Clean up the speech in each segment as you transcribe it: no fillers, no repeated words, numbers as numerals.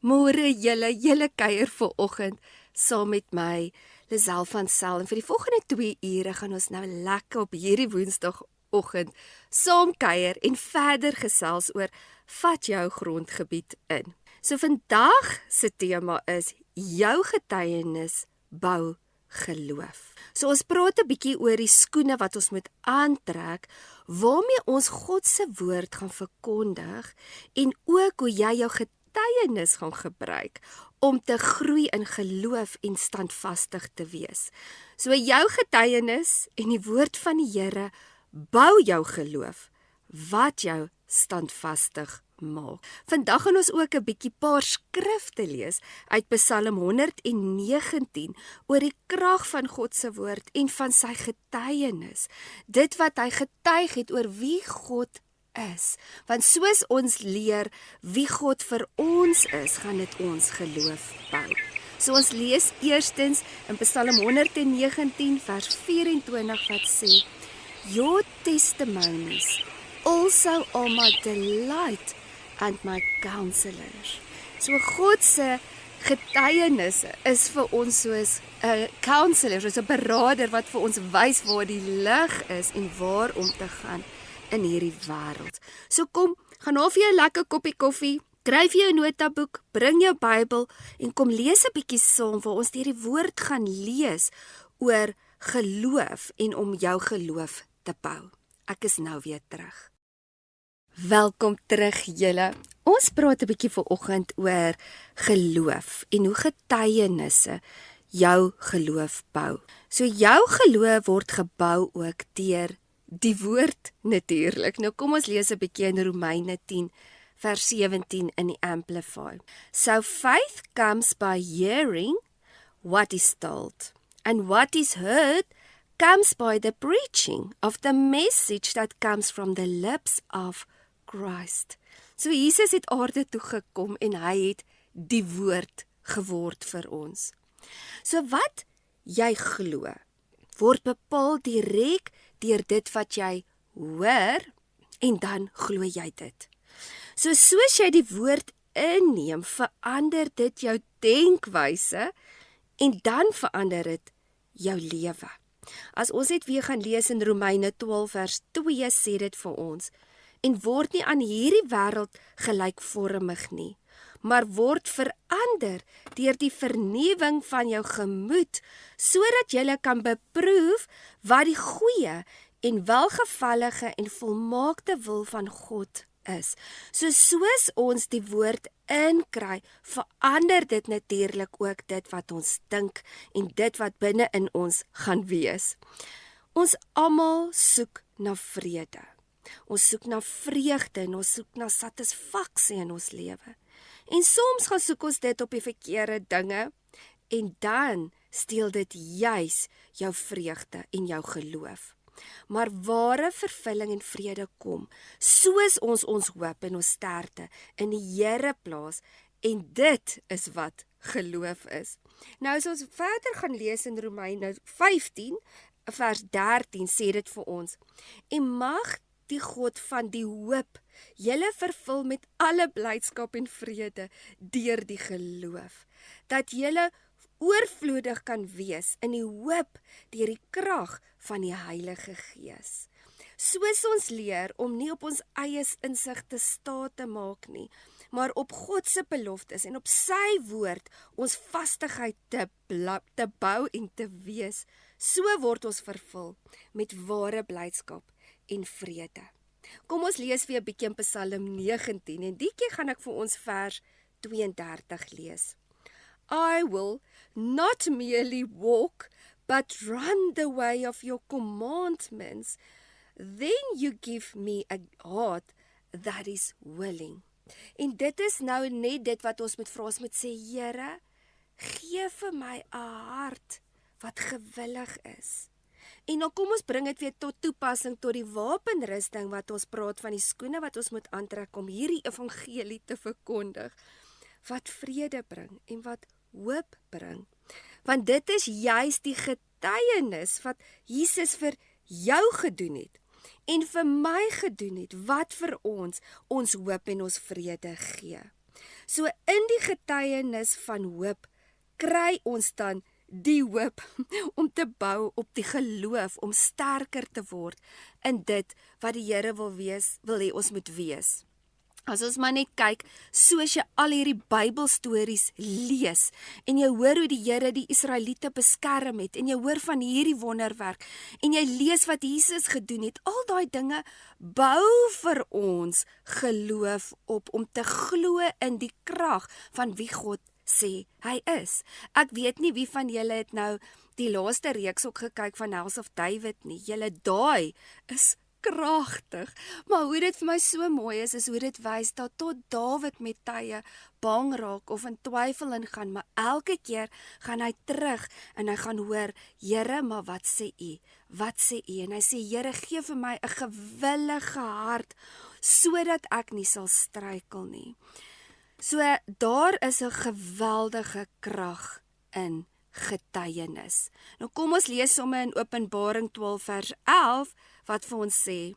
Môre julle kuier vanoggend saam met my, Lisel van Sail. En vir die volgende 2 ure gaan ons nou lekker op hierdie Woensdagoggend saam kuier en verder gesels oor vat jou grondgebied in. So vandag se tema is jou getuienis bou geloof. So ons praat 'n bietjie oor die skoene wat ons moet aantrek, waarmee ons God se woord gaan verkondig en ook hoe jy jou getuienis gaan gebruik om te groei in geloof en standvastig te wees. So jou getuienis en die woord van die Here bou jou geloof wat jou standvastig maak. Vandag gaan ons ook 'n bietjie paar skrifte lees uit Psalm 119 oor die krag van God se woord en van sy getuienis. Dit wat hy getuig het oor wie God is. Want soos ons leer wie God vir ons is, gaan dit ons geloof bou. So ons lees eerstens in Psalm 119 vers 24 wat sê: Your testimonies also are my delight and my counselors. So God se getuienisse is vir ons soos 'n counselor, soos 'n beraader wat vir ons wys waar die lig is en waar om te gaan in hierdie wêreld. So kom, gaan haal vir jou 'n lekker koppie koffie, skryf jou notaboek, bring jou Bybel en kom lees 'n bietjie saam waar ons deur die woord gaan lees oor geloof en om jou geloof te bou. Ek is nou weer terug. Welkom terug julle. Ons praat 'n bietjie vanoggend oor geloof en hoe getuienisse jou geloof bou. So jou geloof word gebou ook deur die woord natuurlik. Nou kom ons lees 'n bietjie in Romeine 10 vers 17 in die Amplify. So faith comes by hearing what is told, and what is heard comes by the preaching of the message that comes from the lips of Christ. So Jesus het aarde toe gekom en hy het die woord geword vir ons. So wat jy glo word bepaal direk deur dit wat jy hoor en dan glo jy dit. So soos jy die woord inneem, verander dit jou denkwyse en dan verander dit jou lewe. As ons net weer gaan lees in Romeine 12 vers 2 sê dit vir ons: en word nie aan hierdie wêreld gelykvormig nie, maar word verander deur die vernuwing van jou gemoed, sodat jy kan beproef wat die goeie en welgevallige en volmaakte wil van God is. So soos ons die woord inkry, verander dit natuurlik ook dit wat ons dink en dit wat binne in ons gaan wees. Ons almal soek na vrede. Ons soek na vreugde en ons soek na satisfaksie in ons lewe. En soms gaan soek ons dit op die verkeerde dinge en dan steel dit juis jou vreugde en jou geloof. Maar ware vervulling en vrede kom, soos ons hoop en ons sterkte in die Here plaas, en dit is wat geloof is. Nou as ons verder gaan lees in Romeine 15 vers 13 sê dit vir ons: en mag die God van die hoop julle vervul met alle blydskap en vrede deur die geloof, dat julle oorvloedig kan wees in die hoop deur die krag van die Heilige Gees. Soos ons leer om nie op ons eie insig te staat te maak nie, maar op God se beloftes en op sy woord ons vastigheid te bou en te wees, so word ons vervul met ware blydskap en vrede. Kom ons lees weer 'n bietjie in Psalm 19 en die keer gaan ek vir ons vers 32 lees. I will not merely walk, but run the way of your commandments. Then you give me a heart that is willing. En dit is nou net dit wat ons moet vra, ons moet sê: Here, gee vir my 'n hart wat gewillig is. En dan kom ons bring dit weer tot toepassing tot die wapenrusting wat ons praat van die skoene wat ons moet aantrek om hierdie evangelie te verkondig, wat vrede bring en wat hoop bring. Want dit is juis die getuienis wat Jesus vir jou gedoen het en vir my gedoen het, wat vir ons hoop en ons vrede gee. So in die getuienis van hoop kry ons dan die hoop om te bou op die geloof, om sterker te word in dit wat die Here wil hê ons moet wees. As ons maar net kyk, soos jy al hierdie Bybelstories lees, en jy hoor hoe die Here die Israeliete beskerm het, en jy hoor van hierdie wonderwerk, en jy lees wat Jesus gedoen het, al daai dinge bou vir ons geloof op, om te glo in die krag van wie God sê hy is. Ek weet nie wie van julle het nou die laaste reeks ook gekyk van House of David nie. Julle daai is kragtig. Maar hoe dit vir my so mooi is hoe dit wys dat tot Dawid met tye bang raak of in twyfel ingaan, maar elke keer gaan hy terug en hy gaan hoor, Here, maar wat sê U? Wat sê U? En hy sê, Here, gee vir my 'n gewillige hart, sodat ek nie sal struikel nie. So daar is 'n geweldige krag in getuienis. Nou kom ons lees sommer in Openbaring 12 vers 11 wat vir ons sê,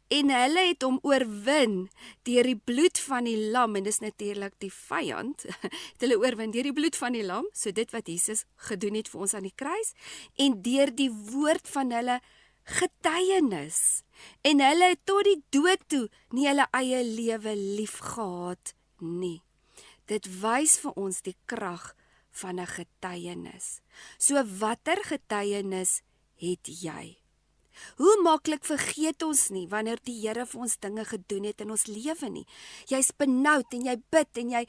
en hulle het hom oorwin deur die bloed van die lam, en dis natuurlik die vyand, het hulle oorwin deur die bloed van die lam, so dit wat Jesus gedoen het vir ons aan die kruis, en deur die woord van hulle getuienis, en hulle het tot die dood toe nie hulle eie lewe lief gehad nie. Dit wys vir ons die krag van 'n getuienis. So watter getuienis het jy? Hoe maklik vergeet ons nie wanneer die Here vir ons dinge gedoen het in ons lewe nie. Jy's benoud en jy bid en jy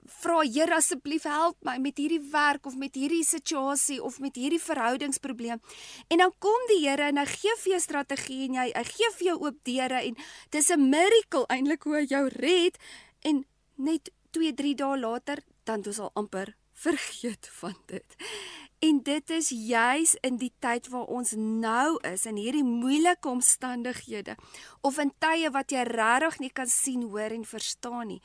vra, Here, asseblief help my met hierdie werk of met hierdie situasie of met hierdie verhoudingsprobleem. En dan kom die Here en hy gee vir jou strategie en hy gee vir jou oop deure en dis 'n miracle eintlik hoe hy jou red, en net 2-3 dae later dan het ons al amper vergeet van dit. En dit is juis in die tyd waar ons nou is, in hierdie moeilike omstandighede, of in tye wat jy regtig nie kan sien, hoor en verstaan nie,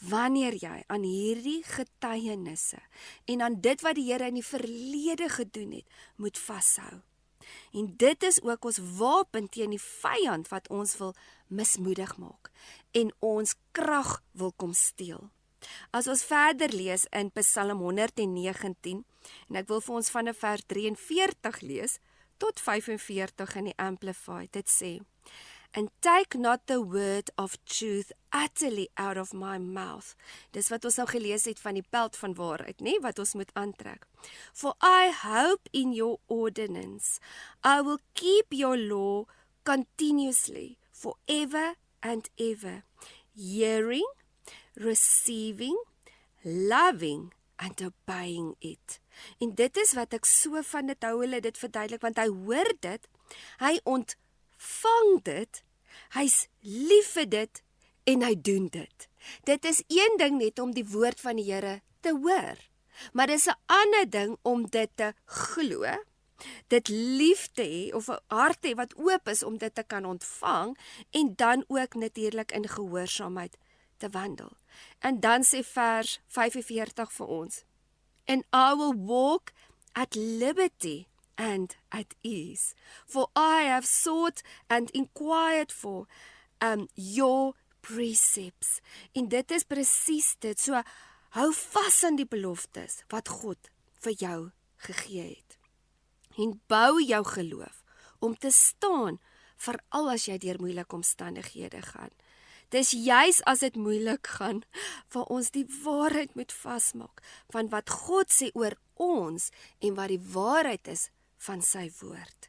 wanneer jy aan hierdie getuienisse en aan dit wat die Here in die verlede gedoen het, moet vashou. En dit is ook ons wapen teen die vyand wat ons wil mismoedig maak en ons krag wil kom steel. As ons verder lees in Psalm 119, en ek wil vir ons van vers 43 lees, tot 45 in die Amplified, dit sê, and take not the word of truth utterly out of my mouth. Dis wat ons nou gelees het van die peld van waarheid, nee, wat ons moet aantrek. For I hope in your ordinance. I will keep your law continuously, forever and ever, hearing, receiving, loving and obeying it. En dit is wat ek so van dit hou, hulle dit verduidelik, want hy hoor dit, hy ontvang dit, hy's lief vir dit en hy doen dit. Dit is een ding net om die woord van die Here te hoor, maar dis 'n ander ding om dit te glo, dit lief te hê of 'n hart te hê wat oop is om dit te kan ontvang en dan ook natuurlik in gehoorsaamheid te wandel. En dan sê vers 45 vir ons, and I will walk at liberty and at ease, for I have sought and inquired for your precepts. En dit is presies dit, so hou vas aan die beloftes wat God vir jou gegee het. En bou jou geloof om te staan, veral as jy deur moeilike omstandighede gaan. Dis juis as dit moeilik gaan, waar ons die waarheid moet vasmaak, van wat God sê oor ons, en wat die waarheid is van sy woord.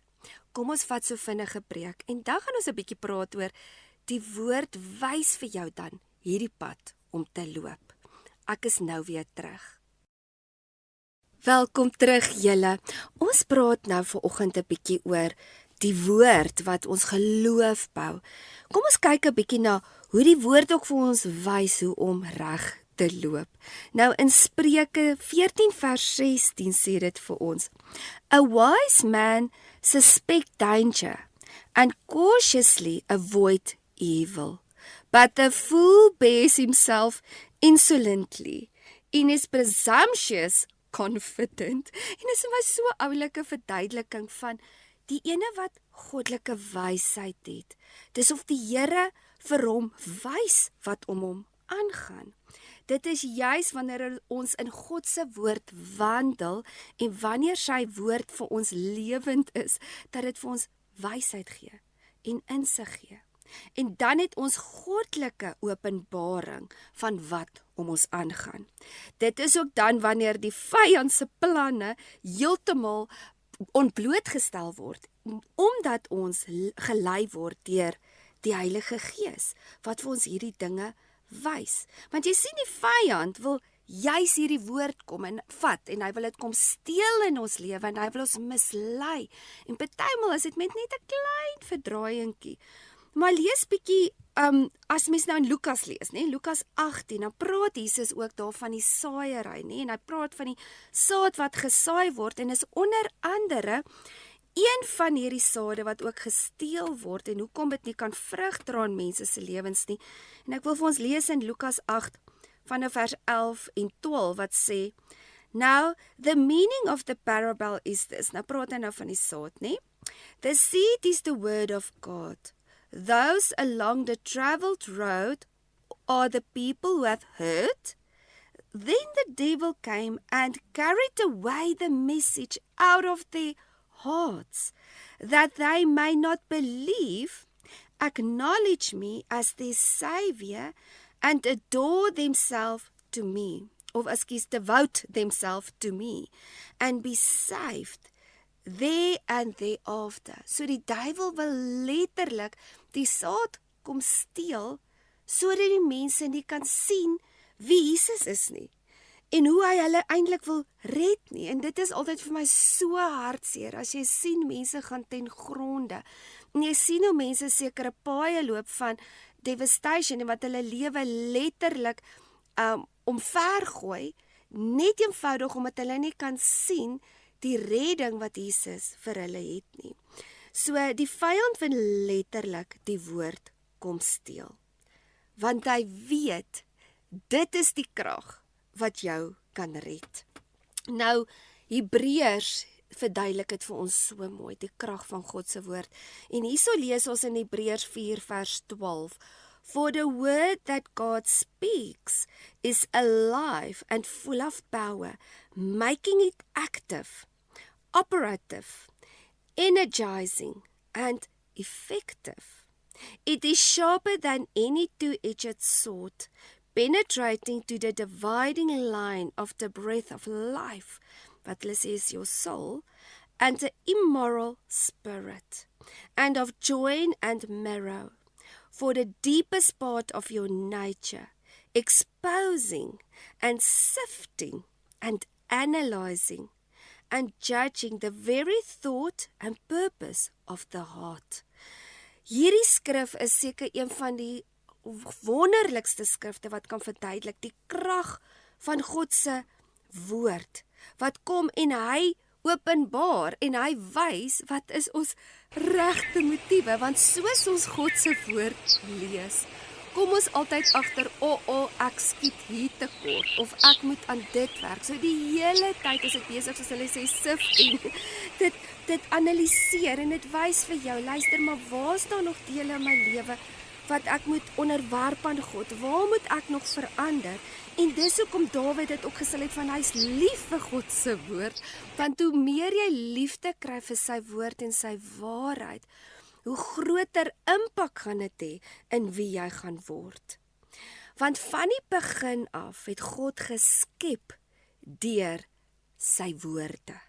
Kom ons vat so vinnige preek, en dan gaan ons 'n bietjie praat oor, die woord wys vir jou dan hierdie pad om te loop. Ek is nou weer terug. Welkom terug julle. Ons praat nou vanoggend 'n bietjie oor die woord wat ons geloof bou. Kom ons kyk 'n bietjie na hoe die woord ook vir ons wys hoe om reg te loop. Nou in Spreuke 14 vers 16 sê dit vir ons, a wise man suspect danger and cautiously avoid evil, but the fool bears himself insolently and is presumptuous confident. En dit is my so oulike verduideliking van die ene wat goddelike wysheid het. Dis of die Here vir hom wys wat om hom aangaan. Dit is juis wanneer ons in God se woord wandel en wanneer sy woord vir ons lewend is, dat dit vir ons wysheid gee en insig gee. En dan het ons goddelike openbaring van wat om ons aangaan. Dit is ook dan wanneer die vyand se planne heeltemal ontblootgestel word, omdat ons gelei word deur die Heilige Gees, wat vir ons hierdie dinge wys. Want jy sien, die vyand wil juis hierdie woord kom en vat, en hy wil dit kom steel in ons lewe, en hy wil ons mislei. En partymal is dit met net 'n klein verdraaiingkie. Maar lees bietjie, as mens nou in Lukas lees, nee, Lukas 18, dan praat Jesus ook daar van die saaiery, nee, en hy praat van die saad wat gesaai word, en is onder andere een van hierdie sade wat ook gesteel word, en hoekom dit nie kan vrug dra in mense se lewens nie. En ek wil vir ons lees in Lukas 8, vanaf vers 11 en 12, wat sê, Now, the meaning of the parable is this. Nou praat hy nou van die saad, nee? The seed is the word of God. Those along the traveled road are the people who have heard. Then the devil came and carried away the message out of their hearts, that they may not believe, acknowledge me as their Savior, and adore themselves to me, of devote themselves to me, and be saved there and thereafter. So die duiwel wil letterlik die saad kom steel, sodat die mense nie kan sien wie Jesus is nie, en hoe hy hulle eintlik wil red nie. En dit is altyd vir my so hartseer, as jy sien mense gaan ten gronde, en jy sien hoe mense sekere paaie loop van devastation, en wat hulle lewe letterlik omvergooi, net eenvoudig omdat hulle nie kan sien die redding wat Jesus vir hulle het nie. So die vyand wil letterlik die woord kom steel, want hy weet, dit is die krag wat jou kan red. Nou, Hebreërs verduidelik dit vir ons so mooi, die krag van God se woord. En hierso lees ons in Hebreërs 4 vers 12, For the word that God speaks is alive and full of power, making it active, operative, energizing, and effective. It is sharper than any two-edged sword, penetrating to the dividing line of the breath of life, wat hulle sê is your soul, and the immoral spirit, and of joint and marrow, for the deepest part of your nature, exposing and sifting and analyzing and judging the very thought and purpose of the heart. Hierdie skrif is seker een van die wonderlikste skrifte wat kan verduidelik die krag van God se woord, wat kom en hy openbaar en hy wys wat is ons regte motiewe, want soos ons God se woord lees, kom ons altyd agter, ek skiet hier tekort, of ek moet aan dit werk. So die hele tyd is ek besig, soos hulle sê, sifting, dit analyseer, en dit wys vir jou, luister, maar waar is daar nog dele in my lewe, wat ek moet onderwerp aan God, waar moet ek nog verander? En dis hoekom Dawid het ook gesê het van hy is lief vir God se woord, want hoe meer jy liefde kry vir sy woord en sy waarheid, hoe groter impak gaan dit hê in wie jy gaan word. Want van die begin af het God geskep deur sy woorde.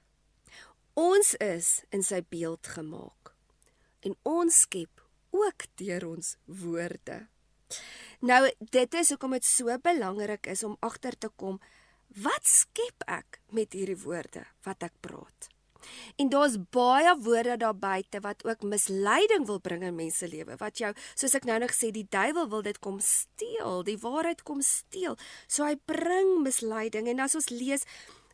Ons is in sy beeld gemaak, en ons skep ook deur ons woorde. Nou, dit is hoekom dit so belangrik is om agter te kom, wat skep ek met hierdie woorde wat ek praat? En daar's baie woorde daar buite wat ook misleiding wil bring in mense lewe, wat jou, soos ek nou nog sê, die duiwel wil dit kom steel, die waarheid kom steel, so hy bring misleiding. En as ons lees,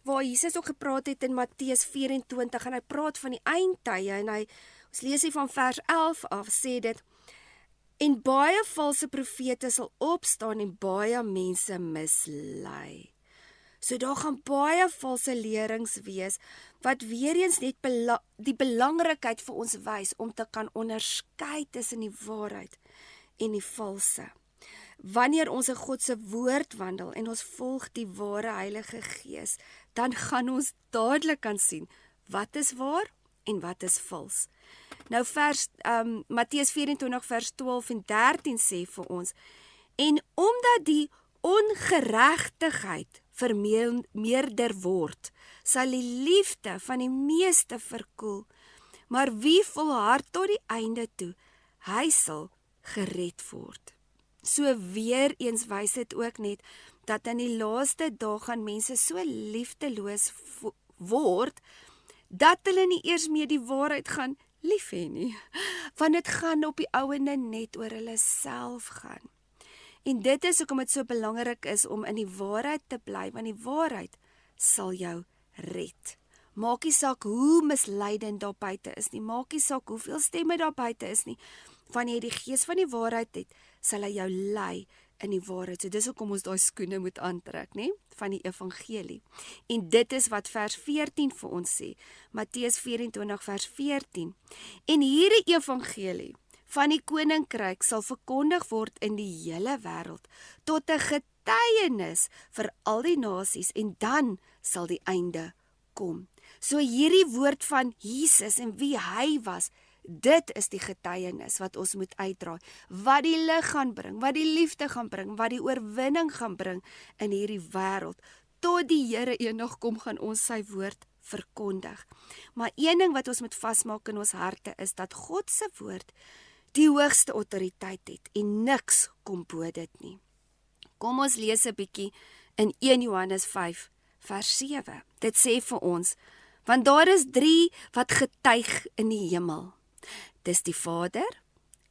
waar Jesus ook gepraat het in Matteus 24, en hy praat van die eindtye, en ons lees hier van vers 11 af, sê dit, en baie valse profete sal opstaan en baie mense mislei. So daar gaan baie valse lerings wees, wat weer eens net die belangrikheid vir ons wys, om te kan onderskei tussen die waarheid en die valse. Wanneer ons in God se woord wandel en ons volg die ware Heilige Gees, dan gaan ons dadelik kan sien wat is waar en wat is vals. Nou Matteus 24 vers 12 en 13 sê vir ons, en omdat die ongeregtigheid vermeerder word, sal die liefde van die meeste verkoel, maar wie volhard tot die einde toe, hy sal gered word. So weer eens wys dit ook net, dat in die laaste dae gaan mense so liefdeloos word, dat hulle nie eers meer die waarheid gaan lief hê nie, want dit gaan op die ouende net oor hulle self gaan. En dit is hoekom dit so belangrik is om in die waarheid te bly, want die waarheid sal jou red. Maak nie saak hoe misleidend daar buite is nie, maak nie saak hoeveel stemme daar buite is nie, wanneer jy die gees van die waarheid het, sal hy jou lei in die waarheid. So dis hoekom ons daai skoene moet aantrek, né? Van die evangelie. En dit is wat vers 14 vir ons sê. Matteus 24 vers 14. En hierdie evangelie van die koninkryk sal verkondig word in die hele wêreld tot 'n getuienis vir al die nasies en dan sal die einde kom. So hierdie woord van Jesus en wie hy was, dit is die getuienis wat ons moet uitdra, wat die lig gaan bring, wat die liefde gaan bring, wat die oorwinning gaan bring in hierdie wêreld. Tot die Here eendag kom, gaan ons sy woord verkondig. Maar een ding wat ons moet vasmaak in ons harte is dat God se woord die hoogste autoriteit het en niks kom bo dit nie. Kom ons lees 'n bietjie in 1 Johannes 5 vers 7. Dit sê vir ons, want daar is 3 wat getuig in die hemel. Dis die Vader,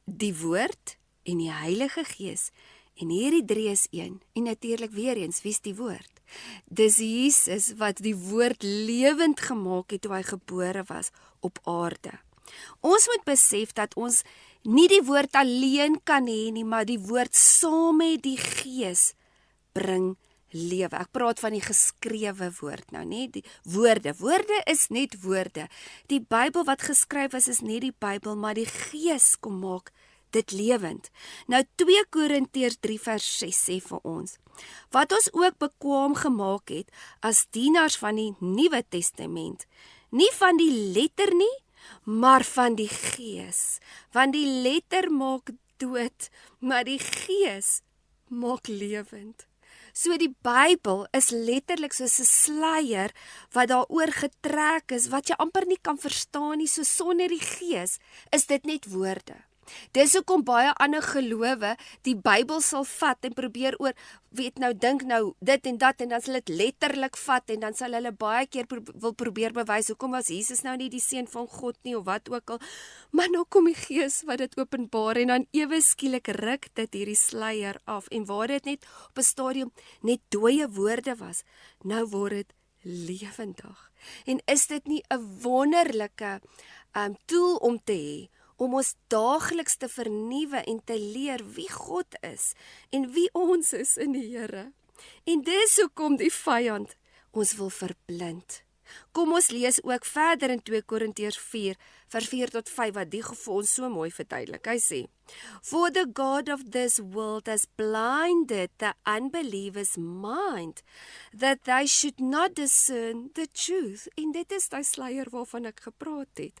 die Woord en die Heilige Gees. En hierdie 3 is een. En natuurlik weer eens, wie is die Woord? Dis Jesus wat die Woord lewend gemaak het toe hy gebore was op aarde. Ons moet besef dat ons nie die Woord alleen kan hê nie, maar die Woord saam met die Gees bring lewe. Ek praat van die geskrewe woord nou, nie die woorde. Woorde is net woorde. Die Bybel wat geskryf is nie die Bybel, maar die Gees kom maak dit lewend. Nou 2 Korintiërs 3 vers 6 sê vir ons, wat ons ook bekwaam gemaak het as dienaars van die Nuwe Testament, nie van die letter nie, maar van die Gees. Want die letter maak dood, maar die Gees maak lewend. So die Bybel is letterlik soos 'n sluier wat daaroor getrek is, wat jy amper nie kan verstaan nie, so sonder die Gees is dit net woorde. Dis hoekom baie ander gelowe die Bybel sal vat en probeer dink nou dit en dat en dan sal dit letterlik vat en dan sal hulle baie keer wil probeer bewys hoekom was Jesus nou nie die seun van God nie of wat ook al. Maar nou kom die Gees wat dit openbaar en dan ewe skielik ruk dit hierdie sluier af en waar dit net op 'n stadium net dooie woorde was, nou word dit lewendig. En is dit nie 'n wonderlike tool om te hê om ons daagliks te vernuwe en te leer wie God is en wie ons is in die Here. En dis hoekom die vyand ons wil verblind. Kom ons lees ook verder in 2 Korintiërs 4 vers 4 tot 5 wat die vir ons so mooi verduidelik. Hy sê, for the God of this world has blinded the unbelievers' mind, that they should not discern the truth. En dit is die sluier waarvan ek gepraat het.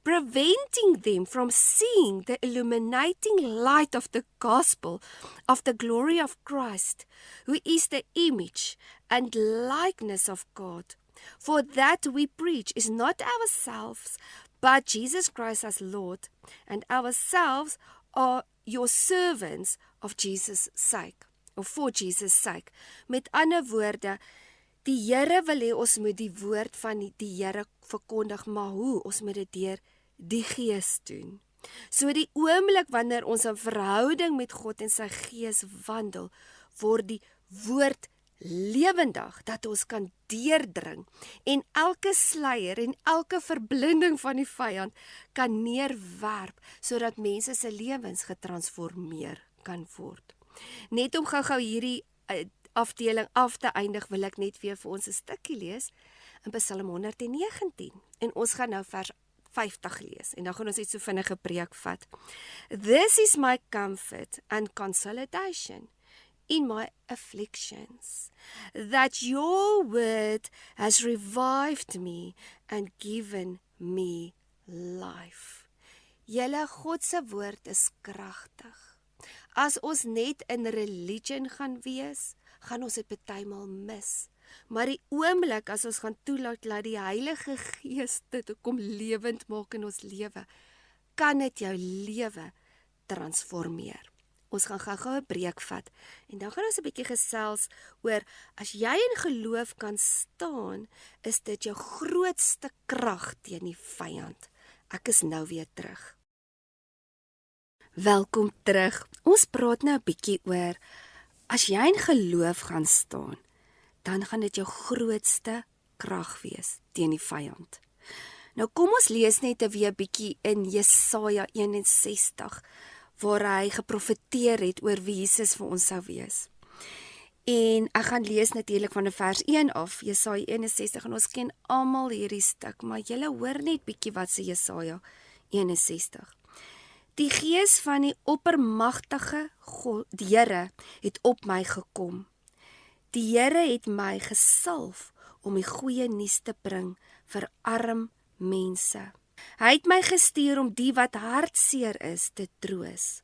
Preventing them from seeing the illuminating light of the gospel of the glory of Christ, who is the image and likeness of God. For that we preach is not ourselves, but Jesus Christ as Lord, and ourselves are your servants of Jesus' sake, or for Jesus' sake. Met ander woorde, die Here wil hê ons moet die woord van die Here verkondig, maar hoe? Ons moet dit deur die Gees doen. So die oomblik wanneer ons in verhouding met God en sy Gees wandel, word die woord lewendig, dat ons kan deurdring en elke sluier en elke verblinding van die vyand kan neerwerp, sodat mense se lewens getransformeer kan word. Net om gou-gou hierdie afdeling af te eindig, wil ek net weer vir ons 'n stukkie lees in Psalm 119. En ons gaan nou vers 50 lees en dan gaan ons net so vinnige preek vat. This is my comfort and consolidation in my afflictions, that your word has revived me and given me life. Julle God se woord is kragtig. As ons net in religion gaan wees, gaan ons dit partymal mis. Maar die oomblik as ons gaan toelaat dat die Heilige Gees dit kom lewend maak in ons lewe, kan dit jou lewe transformeer. Ons gaan gou-gou 'n breek vat en dan gaan ons 'n bietjie gesels oor as jy in geloof kan staan, is dit jou grootste krag teen die vyand. Ek is nou weer terug. Welkom terug. Ons praat nou 'n bietjie oor as jy in geloof gaan staan, dan gaan dit jou grootste krag wees teen die vyand. Nou kom ons lees net weer 'n bietjie in Jesaja 61 waar hy geprofeteer het oor wie Jesus vir ons sou wees. En ek gaan lees natuurlik van vers 1 af, Jesaja 61 en ons ken almal hierdie stuk, maar julle hoor net bietjie wat sê Jesaja 61. Die gees van die oppermagtige God, die Here, het op my gekom. Die Here het my gesalf om die goeie nuus te bring vir arm mense. Hy het my gestuur om die wat hartseer is te troos,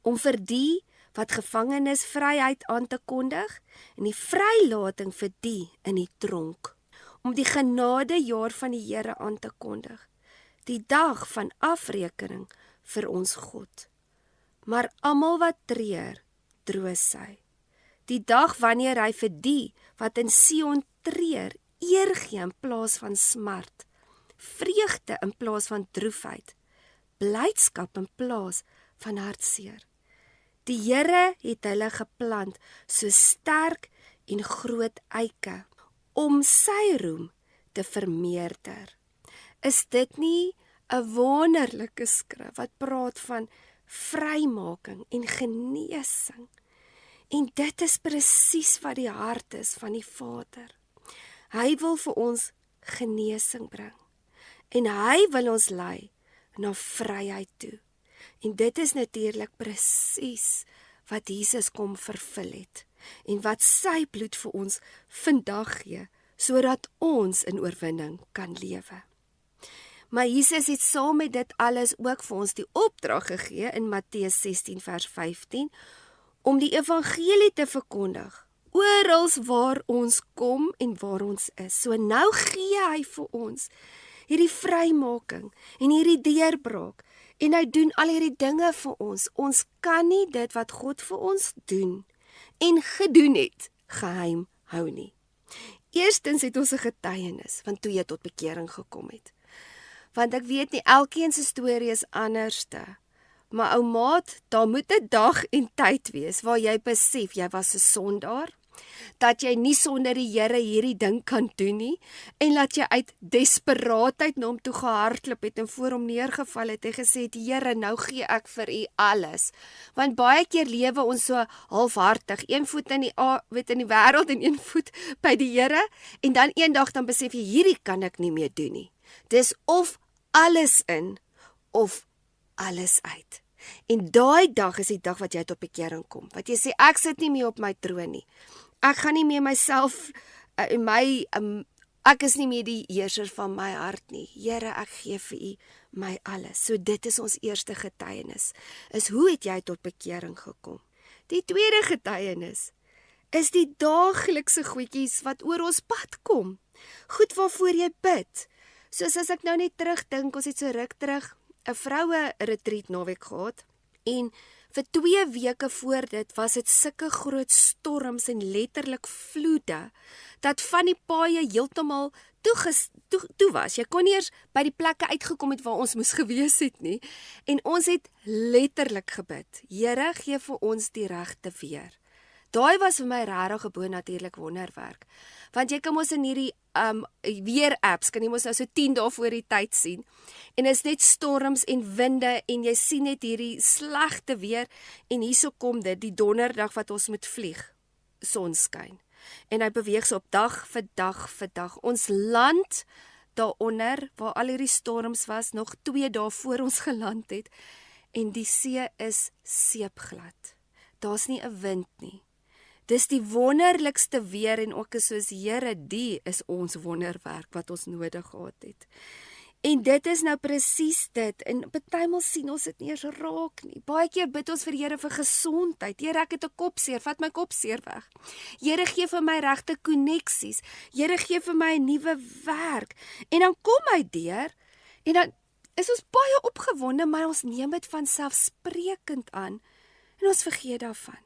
om vir die wat gevangenes vryheid aan te kondig en die vrylating vir die in die tronk, om die genadejaar van die Here aan te kondig, die dag van afrekening vir ons God. Maar almal wat treur, troos hy. Die dag wanneer hy vir die wat in Sion treur, eer gee in plaas van smart, vreugde in plaas van droefheid, blydskap in plaas van hartseer. Die Here het hulle geplant so sterk en groot eike, om sy roem te vermeerder. Is dit nie 'n wonderlike skrif wat praat van vrymaking en genesing? En dit is presies wat die hart is van die Vader. Hy wil vir ons genesing bring. En hy wil ons lei na vryheid toe. En dit is natuurlik presies wat Jesus kom vervul het. En wat sy bloed vir ons vandag gee, sodat ons in oorwinning kan lewe. Maar Jesus het saam met dit alles ook vir ons die opdrag gegee in Matteus 16 vers 15, om die evangelie te verkondig, oral waar ons kom en waar ons is. So nou gee hy vir ons hierdie vrymaking en hierdie deurbraak, en hy doen al hierdie dinge vir ons. Ons kan nie dit wat God vir ons doen en gedoen het, geheim hou nie. Eerstens het ons 'n getuienis van toe jy tot bekering gekom het. Want ek weet nie, elkeen se storie is anderste. Maar ou maat, daar moet 'n dag en tyd wees waar jy besef jy was 'n sondaar, dat jy nie sonder die Here hierdie ding kan doen nie, en dat jy uit desperaatheid na hom toe gehardloop het en voor hom neergeval het en gesê het, Here, nou gee ek vir u alles. Want baie keer lewe ons so halfhartig, een voet in die wêreld en een voet by die Here, en dan eendag dan besef jy, hierdie kan ek nie meer doen nie. Dis of alles in, of alles uit. En daai dag is die dag wat jy tot bekering kom. Wat jy sê, ek sit nie meer op my troon nie. Ek gaan nie meer myself, ek is nie meer die heerser van my hart nie. Here, ek gee vir u my alles. So dit is ons eerste getuienis. Is hoe het jy tot bekering gekom? Die tweede getuienis is die daaglikse goedjies wat oor ons pad kom. Goed waarvoor jy bid. Soos as ek nou net terugdink, ons het so ruk terug 'n vroue retreat naweek gehad, en vir 2 weke voor dit was dit sulke groot storms en letterlik vloede, dat van die paaie heeltemal toe was. Jy kon nie eers by die plekke uitgekom het waar ons moes gewees het nie, en ons het letterlik gebid, Here, gee vir ons die regte weer. Daai was vir my regtig 'n bonatuurlik wonderwerk, want jy kan mos in hierdie weer apps, kan jy mos nou so 10 dae voor die tyd sien, en is net storms en winde, en jy sien net hierdie slegte weer, en hierso kom dit, die donderdag wat ons moet vlieg, sonskyn, en hy beweeg so op dag vir dag vir dag. Ons land daaronder, waar al hierdie storms was, nog 2 dae voor ons geland het, en die see is seepglad. Daar's nie 'n wind nie. Dis die wonderlikste weer en ook is soos Here, die is ons wonderwerk wat ons nodig gehad het. En dit is nou presies dit, en partymal sien ons dit nie eens raak nie. Baie keer bid ons vir Here vir gesondheid. Here, ek het 'n kopseer, vat my kopseer weg. Here, gee vir my regte koneksies. Here, gee vir my 'n nuwe werk. En dan kom hy deur, en dan is ons baie opgewonde, maar ons neem dit van selfsprekend aan, en ons vergeet daarvan.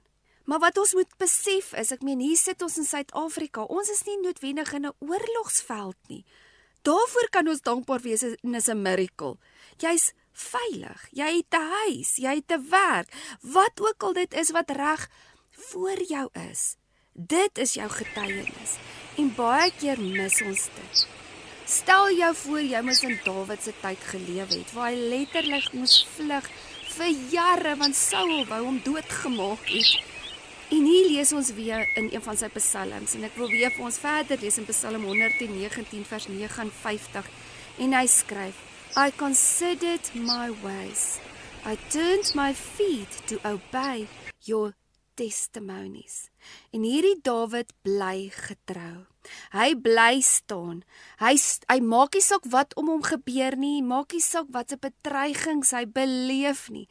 Maar wat ons moet besef is, ek meen, hier sit ons in Suid-Afrika, ons is nie noodwendig in 'n oorlogsveld nie. Daarvoor kan ons dankbaar wees, en is 'n miracle. Jy's veilig, jy het 'n huis, jy het 'n werk, wat ook al dit is wat reg voor jou is. Dit is jou getuienis, en baie keer mis ons dit. Stel jou voor jy moes in Dawid se tyd geleef het, waar hy letterlik moes vlug vir jare, want Saul wou hom doodgemaak het. En hier lees ons weer in een van sy psalms, en ek wil weer vir ons verder lees in Psalm 119 vers 59, en hy skryf, I considered my ways, I turned my feet to obey your testimonies. En hierdie Dawid bly getrou. Hy bly staan. Hy maak nie saak wat om hom gebeur nie, maak nie saak wat se bedreigings hy beleef nie.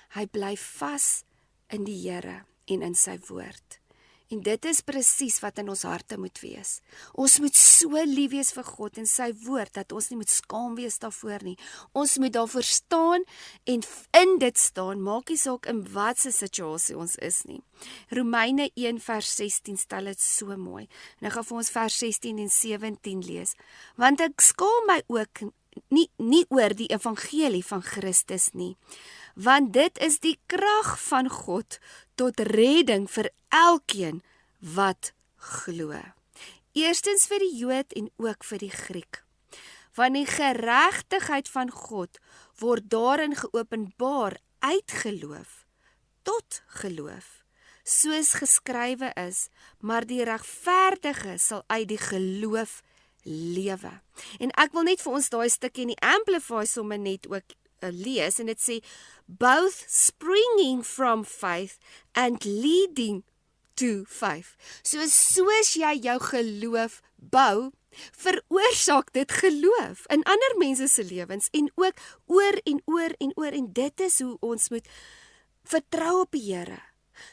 Hy bly vas in die Here en in sy woord. En dit is presies wat in ons harte moet wees. Ons moet so lief wees vir God en sy woord, dat ons nie moet skaam wees daarvoor nie. Ons moet daarvoor staan en in dit staan, maak nie saak in watse situasie ons is nie. Romeine 1 vers 16 stel dit so mooi. En ek gaan vir ons vers 16 en 17 lees. Want ek skaam my ook nie oor die evangelie van Christus nie. Want dit is die krag van God tot redding vir elkeen wat glo. Eerstens vir die Jood en ook vir die Griek. Want die geregtigheid van God word daarin geopenbaar uit geloof tot geloof, soos geskrywe is, maar die regverdige sal uit die geloof lewe. En ek wil net vir ons daai stukkie in die Amplify sommer net ook lees, en dit sê, both springing from faith and leading to faith. Soos jy jou geloof bou, veroorsaak dit geloof in ander mense se lewens, en ook oor en oor en oor, en dit is hoe ons moet vertrou op die Here.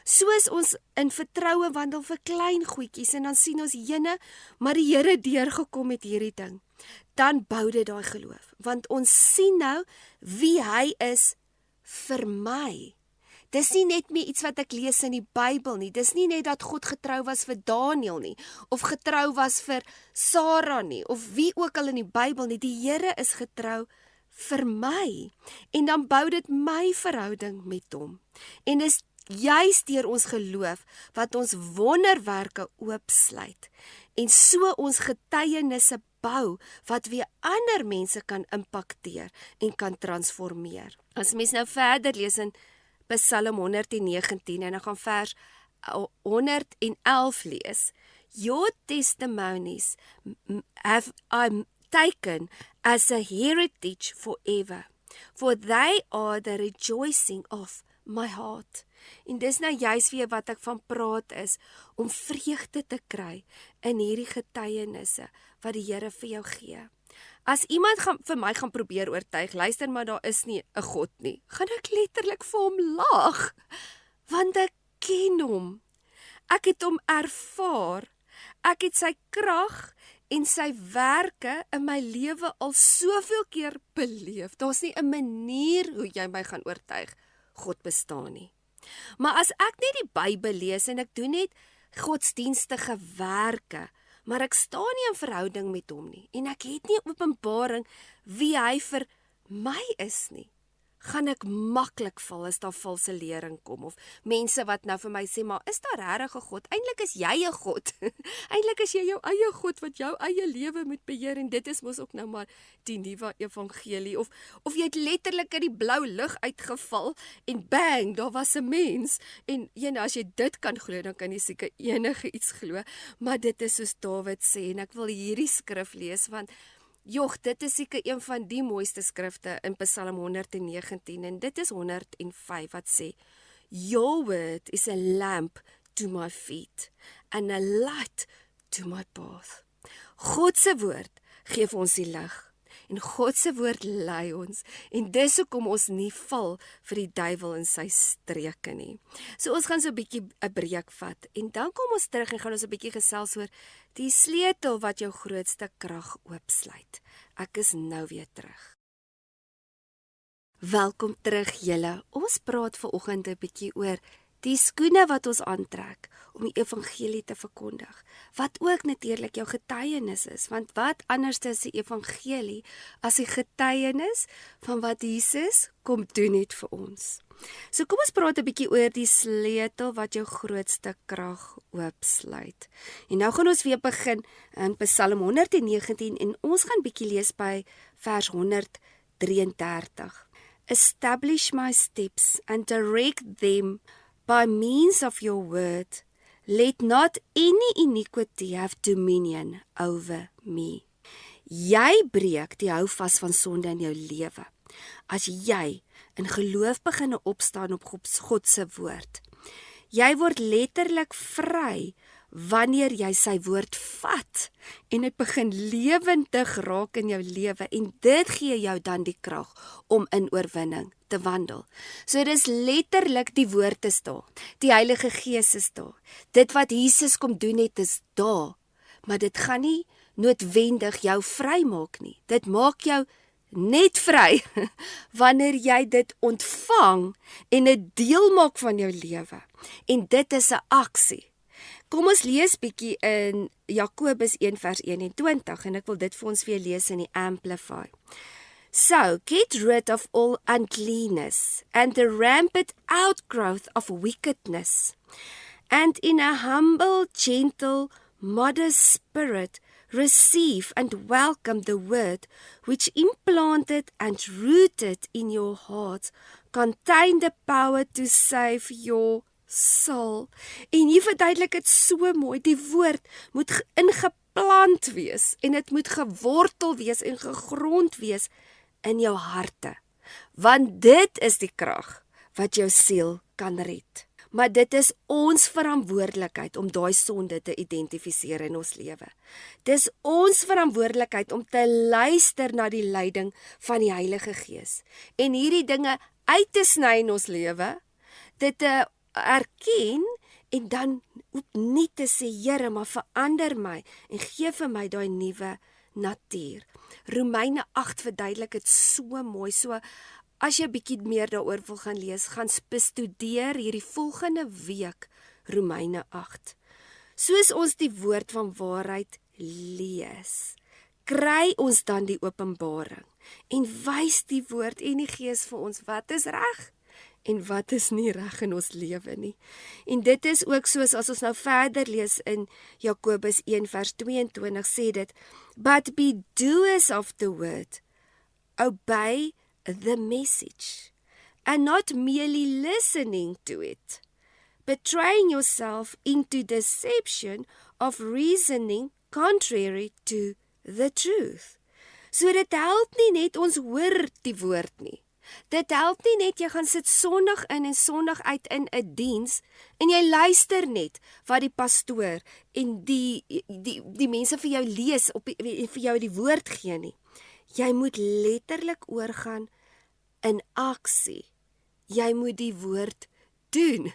Soos ons in vertroue wandel vir klein goedjies, en dan sien ons jene, maar die Here deurgekom met hierdie ding, dan bou dit daai geloof, want ons sien nou wie hy is vir my. Dis nie net meer iets wat ek lees in die Bybel nie, dis nie net dat God getrou was vir Daniel nie, of getrou was vir Sarah nie, of wie ook al in die Bybel nie, die Here is getrou vir my, en dan bou dit my verhouding met hom, en dis juist deur ons geloof wat ons wonderwerke oopsluit, en so ons getuienisse bou, wat weer ander mense kan impakteer en kan transformeer. As mens nou verder lees in Psalm 119 en dan gaan vers 111 lees, your testimonies have I taken as a heritage forever, for they are the rejoicing of my heart. En dis nou juist weer wat ek van praat is, om vreugde te kry in hierdie getuienisse wat die Here vir jou gee. As iemand vir my gaan probeer oortuig, luister maar, daar is nie 'n God nie, gaan ek letterlik vir hom lag, want ek ken hom. Ek het hom ervaar. Ek het sy krag en sy werke in my lewe al soveel keer beleef. Daar's nie 'n manier hoe jy my gaan oortuig God bestaan nie. Maar as ek net die Bybel lees en ek doen net godsdienstige werke, maar ek staan nie in verhouding met hom nie, en ek het nie openbaring wie hy vir my is nie, gaan ek maklik val as daar valse lering kom, of mense wat nou vir my sê, maar is daar regtig 'n God? Eintlik is jy 'n God. Eintlik is jy jou eie God wat jou eie lewe moet beheer, en dit is mos ook nou maar die nuwe evangelie, of jy het letterlik in die blou lug uitgeval, en bang, daar was 'n mens, en as jy dit kan glo, dan kan jy seker enige iets glo, maar dit is soos Dawid sê, en ek wil hierdie skrif lees, want Jog, dit is seker een van die mooiste skrifte in Psalm 119 en dit is 105 wat sê, Your word is a lamp to my feet and a light to my path. God se woord gee vir ons die lig en God se woord lei ons en dis hoekom ons nie val vir die duiwel in sy streke nie. So ons gaan so 'n bietjie 'n breek vat en dan kom ons terug en gaan ons 'n bietjie gesels oor die sleutel wat jou grootste krag oopsluit. Ek is nou weer terug. Welkom terug julle. Ons praat vanoggend 'n bietjie oor die skoene wat ons aantrek om die evangelie te verkondig, wat ook natuurlik jou getuienis is, want wat anders is die evangelie as die getuienis van wat Jesus kom doen het vir ons. So kom ons praat 'n bietjie oor die sleutel wat jou grootste krag oopsluit. En nou gaan ons weer begin in Psalm 119 en ons gaan bietjie lees by vers 133. Establish my steps and direct them by means of your word. Let not any iniquity have dominion over me. Jy breek die houvas van sonde in jou lewe. As jy in geloof begin opstaan op God se woord. Jy word letterlik vry wanneer jy sy woord vat en dit begin lewendig raak in jou lewe en dit gee jou dan die krag om in oorwinning te wandel. So dis letterlik die woord is daar. Die Heilige Gees is daar. Dit wat Jesus kom doen het is daar. Maar dit gaan nie noodwendig jou vry maak nie. Dit maak jou net vry wanneer jy dit ontvang en 'n deel maak van jou lewe. En dit is 'n aksie. Kom ons lees bietjie in Jakobus 1 vers 21 en ek wil dit vir ons weer lees in die Amplify. So, get rid of all uncleanness and the rampant outgrowth of wickedness, and in a humble, gentle, modest spirit, receive and welcome the word which implanted and rooted in your heart contain the power to save your soul. En hier verduidelik dit so mooi, die woord moet ingeplant wees en dit moet gewortel wees en gegrond wees in jou harte, want dit is die krag wat jou siel kan red. Maar dit is ons verantwoordelikheid om daai sonde te identifiseer in ons lewe. Dis ons verantwoordelikheid om te luister na die leiding van die Heilige Gees en hierdie dinge uit te sny in ons lewe, dit te erken en dan opnuut te sê, Here, maar verander my en gee vir my daai nuwe natuur. Romeine 8 verduidelik dit so mooi. So as jy bietjie meer daaroor wil gaan lees, gaan bestudeer hierdie volgende week Romeine 8. Soos ons die woord van waarheid lees, kry ons dan die openbaring en wys die woord en die Gees vir ons wat is reg en wat is nie reg in ons lewe nie. En dit is ook soos as ons nou verder lees in Jakobus 1 vers 22 sê dit, but be doers of the word, obey the message, and not merely listening to it, betraying yourself into deception of reasoning contrary to the truth. So dit help nie net ons hoor die woord nie. Dit help nie net jy gaan sit Sondag in en Sondag uit in 'n diens en jy luister net wat die pastoor en die mense vir jou lees op vir jou die woord gee nie. Jy moet letterlik oorgaan in aksie. Jy moet die woord doen.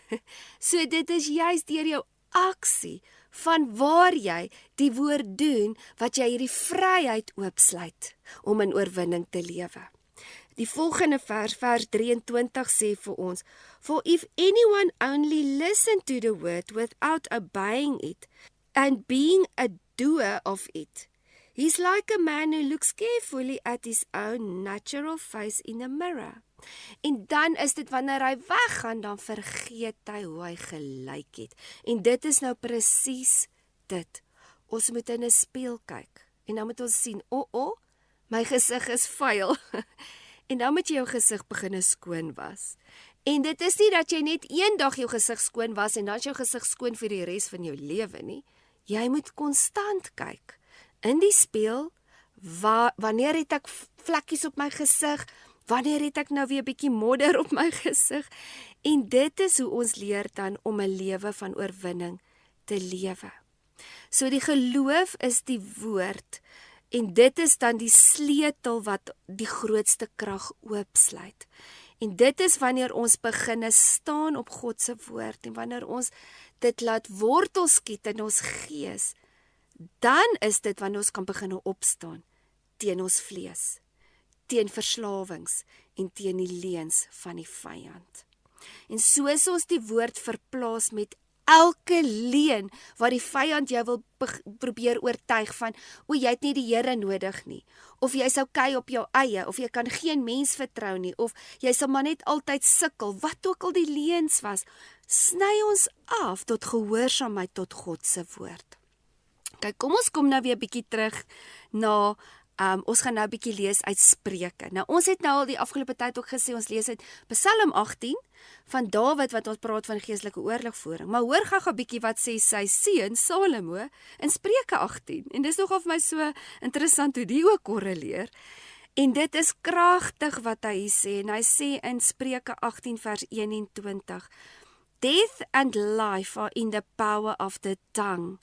So dit is juist deur jou aksie van waar jy die woord doen wat jy hierdie vryheid oopsluit om in oorwinning te lewe. Die volgende vers 23 sê vir ons, for if anyone only listen to the word without obeying it and being a doer of it, he's like a man who looks carefully at his own natural face in a mirror. En dan is dit wanneer hy weggaan, dan vergeet hy hoe hy gelyk het. En dit is nou presies dit. Ons moet in 'n spieël kyk en dan moet ons sien, my gesig is vuil. En dan moet jy jou gesig begin skoon was. En dit is nie dat jy net een dag jou gesig skoon was en dan is jou gesig skoon vir die res van jou lewe nie. Jy moet konstant kyk in die spieël Wanneer het ek vlekkies op my gesig? Wanneer het ek nou weer 'n bietjie modder op my gesig? En dit is hoe ons leer dan om 'n lewe van oorwinning te lewe. So die geloof is die woord en dit is dan die sleutel wat die grootste krag oopsluit. En dit is wanneer ons begin staan op God se woord en wanneer ons dit laat wortel skiet in ons gees, dan is dit wanneer ons kan begin opstaan teen ons vlees, teen verslawings en teen die leuns van die vyand. En soos ons die woord verplaas met elke leuen waar die vyand jou wil probeer oortuig van, jy het nie die Here nodig nie, of jy is okay op jou eie, of jy kan geen mens vertrou nie, of jy sal maar net altyd sukkel, wat ook al die leuns was, sny ons af tot gehoorsaamheid tot God se woord. Kyk, kom ons kom nou weer 'n bietjie terug na ons gaan nou 'n bietjie lees uit Spreuke. Nou ons het nou al die afgelope tyd ook gesê ons lees uit Psalm 18 van Dawid wat ons praat van geestelike oorlogvoering. Maar hoor gou 'n bietjie wat sê sy seun Salomo in Spreuke 18. En dis nogal vir my so interessant hoe die ook korreleer. En dit is kragtig wat hy sê. En hy sê in Spreuke 18 vers 21: Death and life are in the power of the tongue,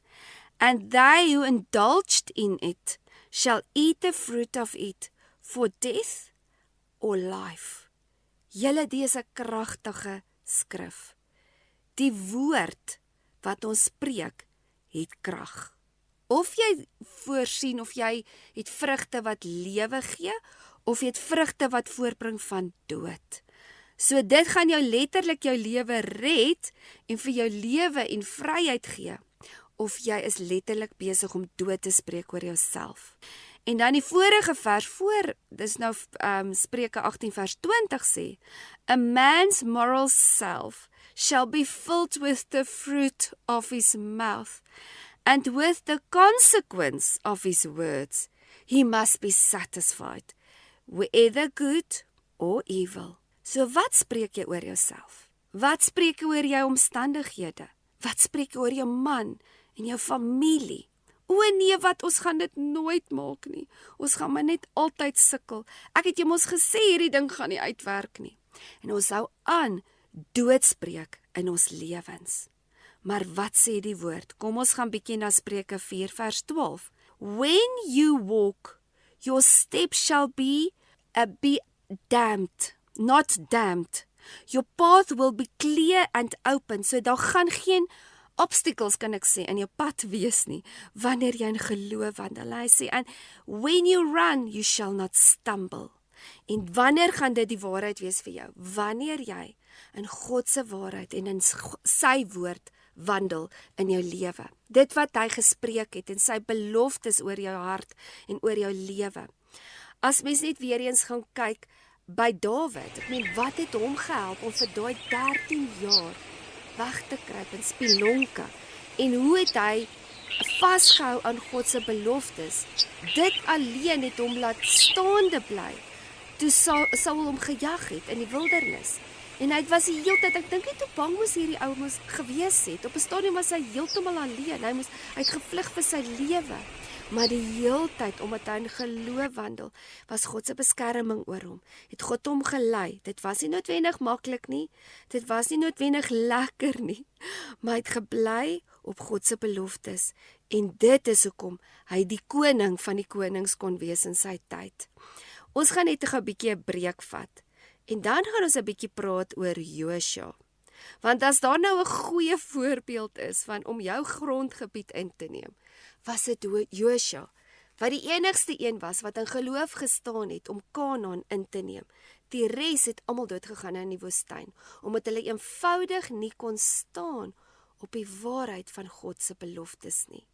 and they who indulged in it shall eat the fruit of it, for death or life. Julle, dis 'n kragtige skrif. Die woord wat ons spreek, het krag. Of jy voorsien, of jy het vrugte wat lewe gee, of jy het vrugte wat voortbring van dood. So dit gaan jou letterlik jou lewe red, en vir jou lewe en vryheid gee, of jy is letterlik besig om dood te spreek oor jouself. En dan die vorige vers voor, dis nou Spreuke 18 vers 20 sê, A man's moral self shall be filled with the fruit of his mouth, and with the consequence of his words he must be satisfied, whether good or evil. So wat spreek jy oor jouself? Wat spreek jy oor jou omstandighede? Wat spreek jy oor jou man en jou familie? O nee, wat, ons gaan dit nooit maak nie. Ons gaan maar net altyd sukkel. Ek het jou mos gesê hierdie ding gaan nie uitwerk nie. En ons hou aan doodspreek in ons lewens. Maar wat sê die woord? Kom ons gaan bietjie na Spreuke 4 vers 12. When you walk, your steps shall be damned, not damned. Your path will be clear and open. So daar gaan geen obstacles, kan ek sê, in jou pad wees nie, wanneer jy in geloof wandel. Hy sê, and when you run, you shall not stumble. En wanneer gaan dit die waarheid wees vir jou? Wanneer jy in God se waarheid en in sy woord wandel in jou lewe. Dit wat hy gespreek het en sy beloftes oor jou hart en oor jou lewe. As mens net weer eens gaan kyk by Dawid, ek meen, wat het hom gehelp om vir daai 13 jaar weg te kruip in spelonke, en hoe het hy vasgehou aan God se beloftes? Dit alleen het hom laat staande bly toe Saul hom gejag het in die wildernis. En hy was die hele tyd, ek dink net hoe bang moes hierdie ou moes gewees het. Op 'n stadium was hy heeltemal alleen. Hy het gevlug vir sy lewe. Maar die hele tyd, omdat hy in geloof wandel, was God se beskerming oor hom. Het God hom gelei. Dit was nie noodwendig maklik nie. Dit was nie noodwendig lekker nie. Maar hy het gebly op God se beloftes. En dit is hoekom hy die koning van die konings kon wees in sy tyd. Ons gaan net 'n bietjie 'n breek vat. En dan gaan ons 'n bietjie praat oor Josua. Want as daar nou 'n goeie voorbeeld is van om jou grondgebied in te neem, was dit Josua, wat die enigste een was wat in geloof gestaan het om Kanaan in te neem. Die res het almal doodgegaan in die woestyn, omdat hulle eenvoudig nie kon staan op die waarheid van God se beloftes nie.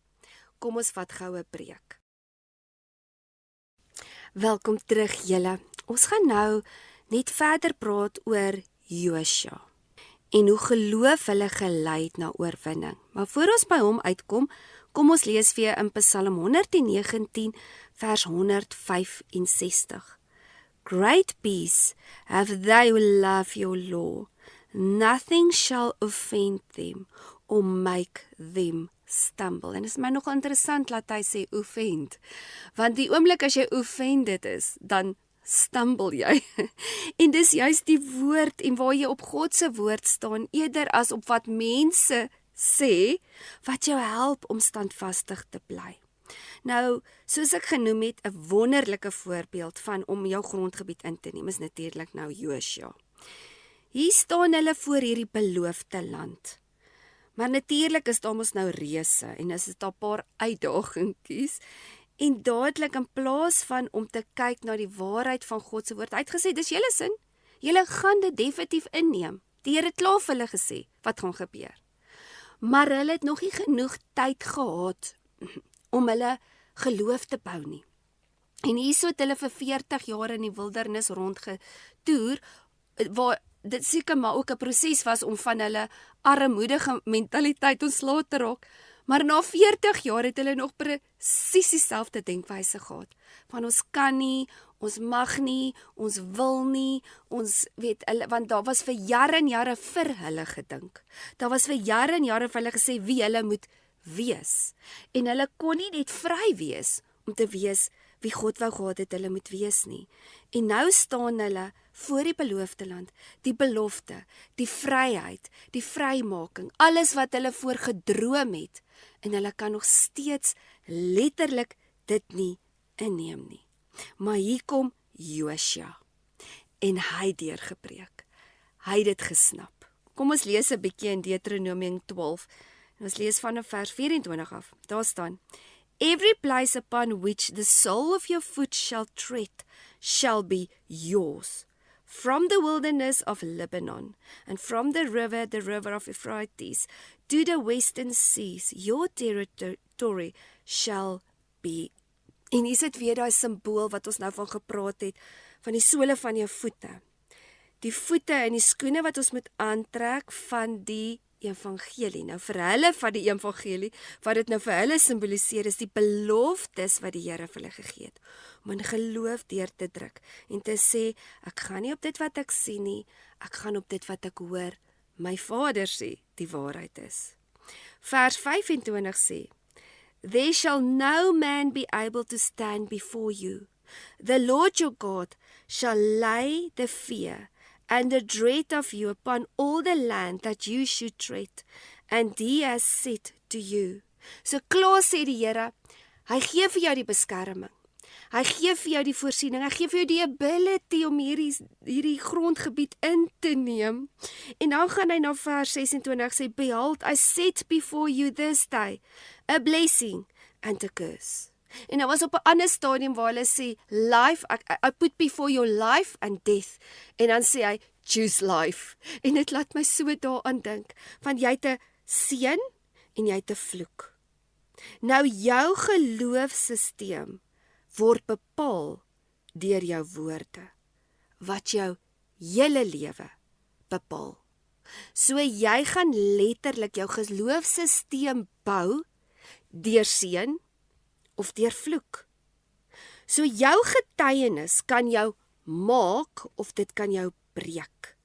Kom ons vat gou 'n breek. Welkom terug julle. Ons gaan nou net verder praat oor Josua en hoe geloof hulle gelei het na oorwinning. Maar voor ons by hom uitkom, kom ons lees weer in Psalm 119 vers 165. Great peace have they who love your law. Nothing shall offend them or make them stumble. En dit is my nog interessant dat hy sê offend. Want die oomblik as jy offended is, dan stumble jy. En dis juist die woord en waar jy op God se woord staan, eerder as op wat mense sê, wat jou help om standvastig te bly. Nou, soos ek genoem het, 'n wonderlike voorbeeld van om jou grondgebied in te neem, is natuurlik nou Josua. Hier staan hulle voor hierdie beloofde land. Maar natuurlik is daar mos nou reëse en is dit 'n paar uitdagingkies. En dadelik in plaas van om te kyk na die waarheid van God se woord, hy het gesê, dis julle sin, julle gaan dit definitief inneem. Die Here het klaar vir hulle gesê wat gaan gebeur. Maar hulle het nog nie genoeg tyd gehad om hulle geloof te bou nie. En hierso het hulle vir 40 jaar in die wildernis rondgetoer, waar dit seker maar ook 'n proses was om van hulle armoedige mentaliteit ontslae te raak. Maar na 40 jaar het hulle nog presies dieselfde denkwyse gehad. Van ons kan nie, ons mag nie, ons wil nie, ons weet hulle, want daar was vir jare en jare vir hulle gedink. Daar was vir jare en jare vir hulle gesê wie hulle moet wees. En hulle kon nie net vry wees om te wees wie God wou gehad het hulle moet wees nie. En nou staan hulle voor die beloofde land, die belofte, die vryheid, die vrymaking, alles wat hulle voor gedroom het, en hulle kan nog steeds letterlik dit nie inneem nie. Maar hier kom Josua, en hy deurgebreek. Hy het dit gesnap. Kom ons lees 'n bietjie in Deuteronomium 12, en ons lees van vers 24 af. Daar staan: Every place upon which the sole of your foot shall tread shall be yours. From the wilderness of Lebanon, and from the river of Euphrates, to the western seas, your territory shall be. En hier sit weer daai simbool wat ons nou van gepraat het, van die sole van jou voete. Die voete en die skoene wat ons moet aantrek van die evangelie. Nou vir hulle van die evangelie, wat dit nou vir hulle simboliseer, is die beloftes wat die Here vir hulle gegee het, om in geloof deur te druk, en te sê, ek gaan nie op dit wat ek sien nie, ek gaan op dit wat ek hoor, my Vader sê, die waarheid is. Vers 25 sê, There shall no man be able to stand before you. The Lord your God shall lay the fear and the dread of you upon all the land that you should tread, and he has said to you. So klaar sê die Here, hy gee vir jou die beskerming. Hy gee vir jou die voorsiening, hy gee vir jou die ability om hierdie grondgebied in te neem. En dan gaan hy na vers 26 sê, Behold, I set before you this day a blessing and a curse. En hy was op 'n ander stadium waar hulle sê, life, I put before your life and death. En dan sê hy, choose life. En dit laat my so daaraan dink, van jy het 'n seën en jy het 'n vloek. Nou jou geloofsisteem word bepaal deur jou woorde, wat jou hele lewe bepaal. So jy gaan letterlik jou geloofsisteem bou deur seën of deur vloek. So jou getuienis kan jou maak of dit kan jou breek.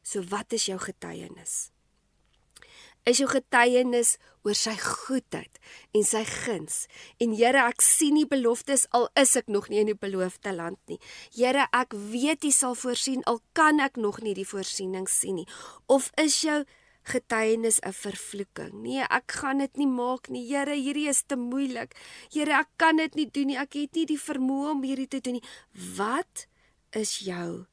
So wat is jou getuienis? Is jou getuienis oor sy goedheid en sy guns. En Here, ek sien die beloftes al is ek nog nie in die beloofde land nie. Here, ek weet U sal voorsien al kan ek nog nie die voorsiening sien nie. Of is jou getuienis 'n vervloeking? Nee, ek gaan dit nie maak nie. Here, hierdie is te moeilik. Here, ek kan dit nie doen nie. Ek het nie die vermoë om hierdie te doen nie. Wat is jou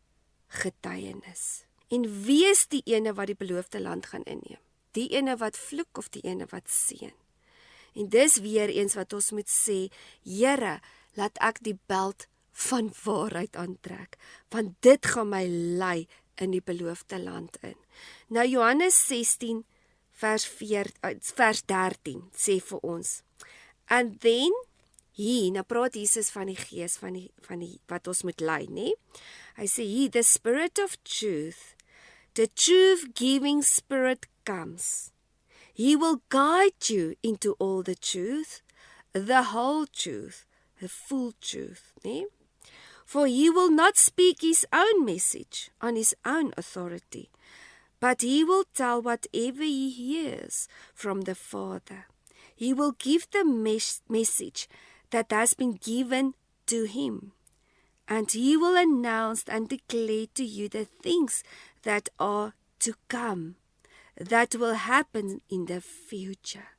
getuienis? En wie is die ene wat die beloofde land gaan inneem? Die ene wat vloek of die ene wat seën? En dis weer eens wat ons moet sê, Here, laat ek die beld van waarheid aantrek, want dit gaan my lei in die beloofde land in. Nou Johannes 16 vers 13 sê vir ons, and then he, nou praat Jesus van die gees van die wat ons moet lei, né? Hy sê he, the spirit of truth, the truth-giving spirit comes. He will guide you into all the truth, the whole truth, the full truth, né? For he will not speak his own message on his own authority, but he will tell whatever he hears from the Father. He will give the message that has been given to him. And he will announce and declare to you the things that are to come, that will happen in the future.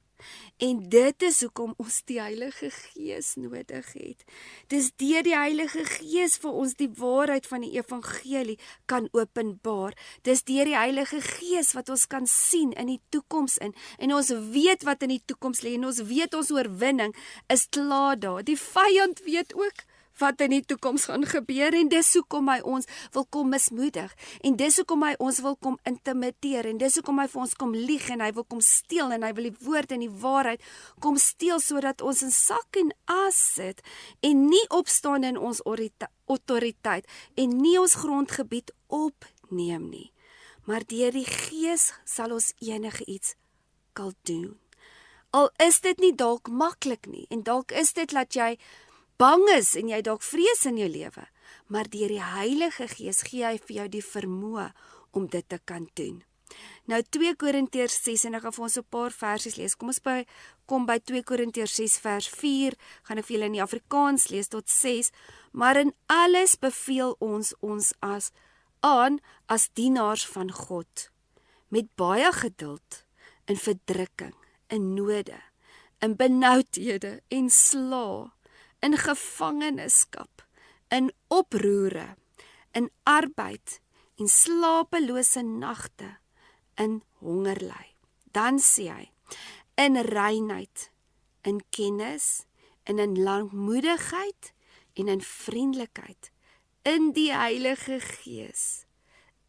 En dit is hoekom ons die Heilige Gees nodig het. Dis deur die Heilige Gees vir ons die waarheid van die evangelie kan openbaar. Dis deur die Heilige Gees wat ons kan sien in die toekoms in. En ons weet wat in die toekoms lê en ons weet ons oorwinning is klaar daar. Die vyand weet ook wat in die toekoms gaan gebeur en dis hoekom hy ons wil kom mismoedig en dis hoekom hy ons wil kom intimideer en dis hoekom hy vir ons kom lieg en hy wil kom steel en hy wil die woord en die waarheid kom steel sodat ons in sak en as sit en nie opstaan in ons autoriteit en nie ons grondgebied opneem nie. Maar deur die Gees sal ons enige iets kan doen. Al is dit nie dalk maklik nie en dalk is dit dat jy bang is en jy dalk vrees in jou lewe, maar deur die Heilige Gees gee hy vir jou die vermoë om dit te kan doen. Nou 2 Korintiërs 6 en ek gaan vir ons 'n paar versies lees. Kom ons kom by 2 Korintiërs 6 vers 4, gaan ek vir julle in die Afrikaans lees tot 6, maar in alles beveel ons aan as dienaars van God, met baie geduld, in verdrukking, in node, in benoudhede en slae, in gevangenskap, in oproere, in arbeid en slapelose nagte, in hongerly. Dan sê hy, in reinheid, in kennis, en in lankmoedigheid en in vriendelikheid, in die Heilige Gees,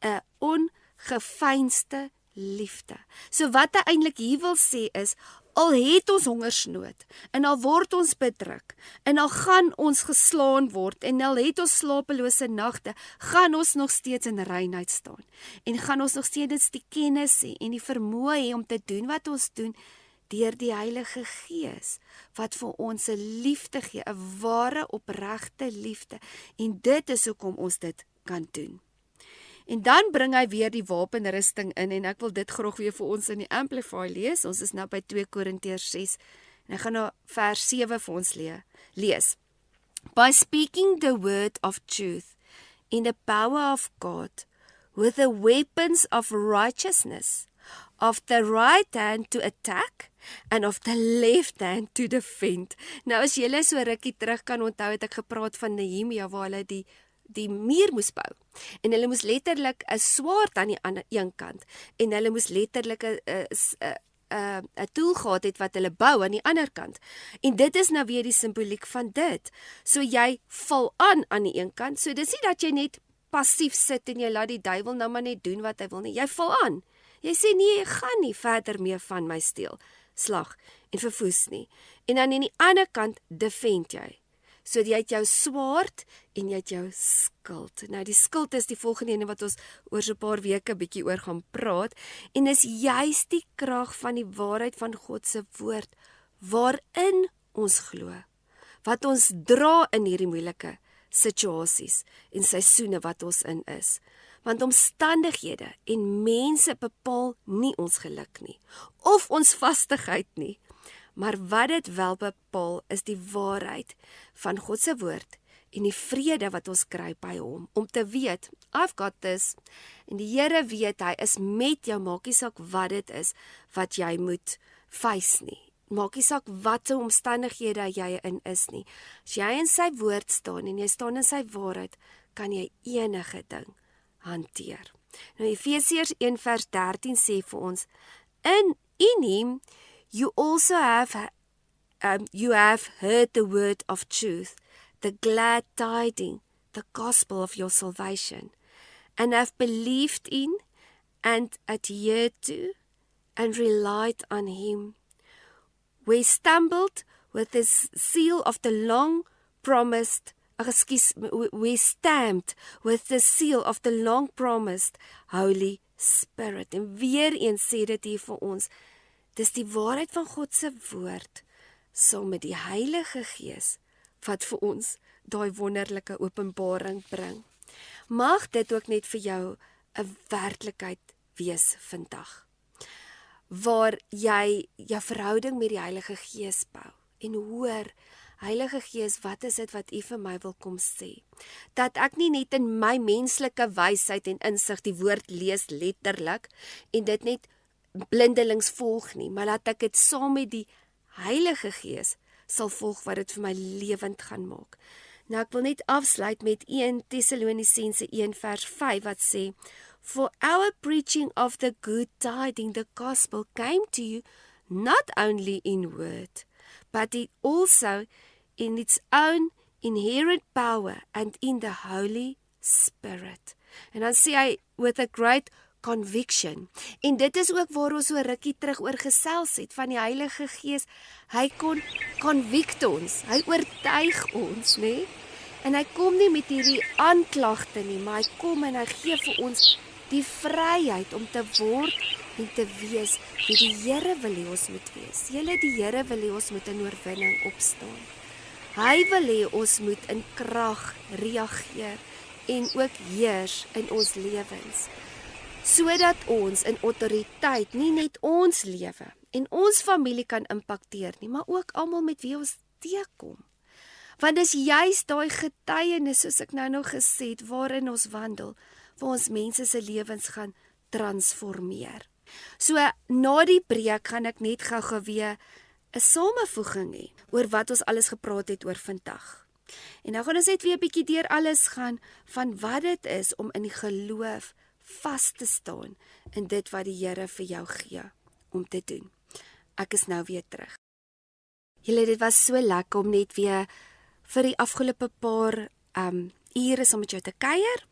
'n ongeveinsde liefde. So wat hy eintlik hier wil sê is, al het ons hongersnood, en al word ons bedruk, en al gaan ons geslaan word, en al het ons slapelose nagte, gaan ons nog steeds in reinheid staan, en gaan ons nog steeds die kennis hê, en die vermoë hê om te doen wat ons doen, deur die Heilige Gees, wat vir ons 'n liefde gee, 'n ware opregte liefde, en dit is hoekom ons dit kan doen. En dan bring hy weer die wapenrusting in en ek wil dit graag weer vir ons in die Amplify lees. Ons is nou by 2 Korintiërs 6 en ek gaan nou vers 7 vir ons lees. By speaking the word of truth in the power of God with the weapons of righteousness, of the right hand to attack and of the left hand to defend. Nou as julle so rukkie terug kan onthou, het ek gepraat van Nehemia waar hulle die muur moes bou. En hulle moes letterlik 'n swaard aan die ander een kant en hulle moes letterlik 'n tool gehad het wat hulle bou aan die ander kant. En dit is nou weer die simboliek van dit. So jy val aan die een kant. So dis nie dat jy net passief sit en jy laat die duiwel nou maar net doen wat hy wil nie. Jy val aan. Jy sê nee, ek gaan nie verder meer van my steel, slag en verwoes nie. En dan aan die ander kant defend jy. So jy het jou swaard en jy het jou skild. Nou die skild is die volgende ene wat ons oor so 'n paar weke bietjie oor gaan praat en is juis die krag van die waarheid van God se woord waarin ons glo. Wat ons dra in hierdie moeilike situasies en seisoene wat ons in is. Want omstandighede en mense bepaal nie ons geluk nie of ons vastigheid nie. Maar wat dit wel bepaal is die waarheid van God se woord en die vrede wat ons kry by hom, om te weet, I've got this, en die Here weet, hy is met jou, maak nie saak wat dit is, wat jy moet face nie, maak nie saak wat se omstandighede jy in is nie, as jy in sy woord staan, en jy staan in sy waarheid, kan jy enige ding hanteer. Nou Efesiërs 1 vers 13 sê vir ons, in hom, you also have heard the word of truth, the glad tidings, the gospel of your salvation, and have believed in and adhered to and relied on him. We stumbled with the seal of the long-promised, we stamped with the seal of the long-promised Holy Spirit. En weer eens sê dit hier vir ons, dis die waarheid van God se woord, saam met die Heilige Gees, wat vir ons daai wonderlike openbaring bring. Mag dit ook net vir jou 'n werklikheid wees vandag. waar jy jou verhouding met die Heilige Gees bou en hoor, Heilige Gees, wat is dit wat U vir my wil kom sê? Dat ek nie net in my menslike wysheid en insig die woord lees letterlik en dit net blindelings volg nie, maar dat ek dit saam met die Heilige Gees sal volg wat dit vir my lewend gaan maak. Nou ek wil net afsluit met 1 Tessalonisense 1 vers 5 wat sê, For our preaching of the good tidings, the gospel came to you not only in word, but it also in its own inherent power and in the Holy Spirit. En dan sê hy, with a great conviction. En dit is ook waar ons so rukkie terug oor gesels het, van die Heilige Gees. Hy kon convict ons, hy oortuig ons, né? En hy kom nie met hierdie aanklagte nie, maar hy kom en hy gee vir ons die vryheid om te word en te wees wie die Here wil hê ons moet wees. Julle, die Here wil hê ons moet in oorwinning opstaan. Hy wil hê ons moet in krag reageer en ook heers in ons lewens, sodat ons in autoriteit nie net ons lewe en ons familie kan impakteer nie, maar ook almal met wie ons teekom. Want dis juist daai getuienis, soos ek nou nog gesê het, waarin ons wandel, waar ons mense se lewens gaan transformeer. So, na die preek gaan ek net gou weer 'n samevoeging hê oor wat ons alles gepraat het oor vandag. En nou gaan ons net weer 'n bietjie deur alles gaan van wat dit is om in die geloof vas te staan in dit wat die Here vir jou gee om te doen. Ek is nou weer terug. Julle, dit was so lekker om net weer vir die afgelope paar ure saam met jou te kuier,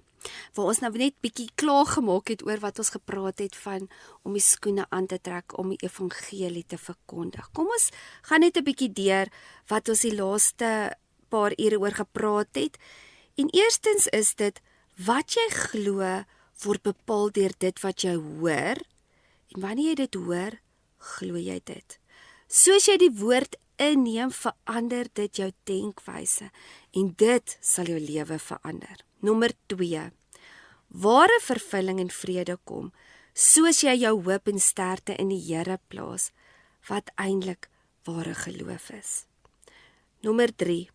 waar ons nou net bietjie klaar gemaak het oor wat ons gepraat het van om die skoene aan te trek, om die evangelie te verkondig. Kom ons gaan net 'n bietjie deur wat ons die laaste paar ure oor gepraat het. En eerstens is dit, wat jy glo word bepaal deur dit wat jy hoor, en wanneer jy dit hoor, glo jy dit. Soos jy die woord inneem, verander dit jou denkwyse, en dit sal jou lewe verander. Nommer 2, ware vervulling en vrede kom, soos jy jou hoop en sterkte in die Here plaas, wat eintlik ware geloof is. Nommer 3,